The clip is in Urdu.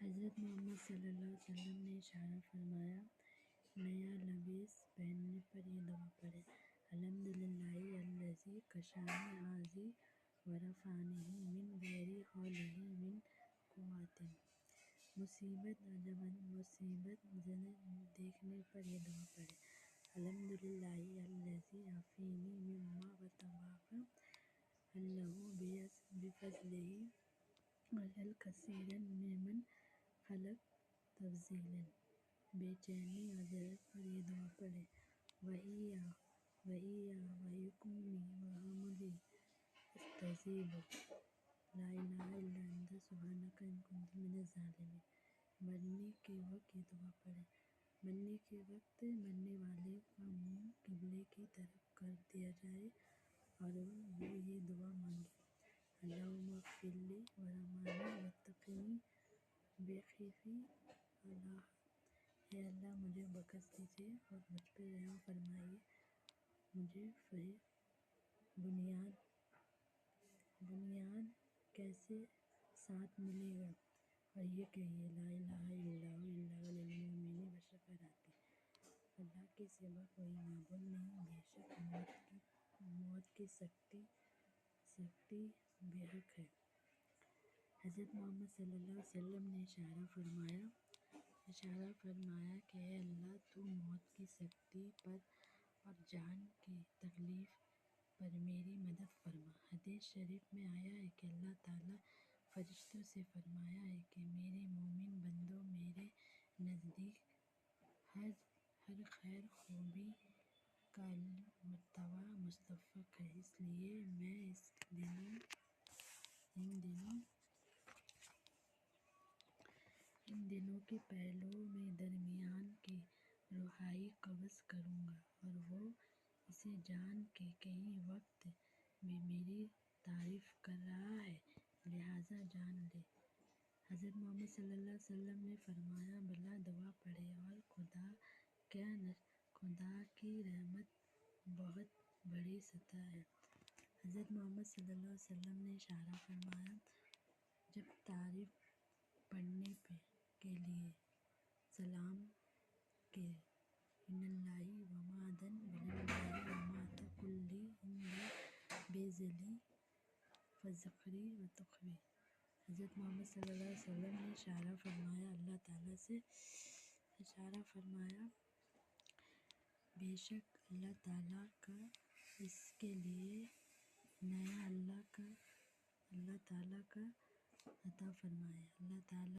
حضرت محمد صلی اللہ علیہ وسلم نے اشارہ فرمایا، نیا لباس پہننے پر یہ دعا پڑھیں: الحمدللہ الذی کسانی ھذا ورفعنی من غیر حول من قوۃ۔ مصیبت دیکھنے پر یہ دعا پڑھیں: الحمدللہ الذی عافانی مما وتوفانی اللہ بفضلہ علی الکثیر ممن خلق تفضیلا۔ بے چینی اور ضرورت پر یہ دعا پڑھیں: وَإِيَّکُمْ وَحَمْلِی اسْتَجِیبُ لا الہ الا انت سبحانک انی کنت من الظالمین۔ مرنے کے وقت یہ دعا پڑھیں: مرنے کے وقت مرنے والے کا منہ قبلے کی طرف کر دیا جائے اور وہ یہ دعا مانگے: اللہم اغفر لی وارحمنی واتقنی بخیفی اللہ۔ اے اللہ مجھے بخش دیجیے اور مجھ پر رحم فرمائیے، مجھے بنیاد کیسے ساتھ ملے گا؟ اور یہ کہیے: لا الہ الا اللہ وللمؤمنین والشہداء۔ اللہ کے سوا کوئی معبود نہیں، بے شک موت کی سختی بے حق ہے۔ حضرت محمد صلی اللہ علیہ وسلم نے اشارہ فرمایا کہ اے اللہ تو موت کی سختی پر اور جان کی تکلیف پر میری مدد فرما۔ حدیث شریف میں آیا ہے کہ اللہ تعالیٰ فرشتوں سے فرماتا ہے کہ میرے مومن بندوں میرے نزدیک ہر خیر خوبی کا مرتبہ متفق ہے، اس لیے میں ان دونوں کے پہلوؤں میں درمیان کی رہائی قبض کروں گا، اور وہ اسے جان کے کئی وقت میں میری تعریف کر رہا ہے، لہٰذا جان لے۔ حضرت محمد صلی اللہ علیہ وسلم نے فرمایا، بلا دعا پڑھیں اور خدا کی رحمت بہت بڑی سطح ہے۔ حضرت محمد صلی اللہ علیہ وسلم نے اشارہ فرمایا، جب تعریف پڑھنے کے لیے سلام کہ ان اللہ ومعدن وللہ ومعت کل عند بذلی فذکری وتقوی۔ حضرت محمد صلی اللہ علیہ وسلم نے اشارہ فرمایا، اللہ تعالیٰ سے بے شک اللہ تعالیٰ کا اس کے لیے نیا اللہ تعالیٰ کا عطا فرمائے۔ اللہ تعالیٰ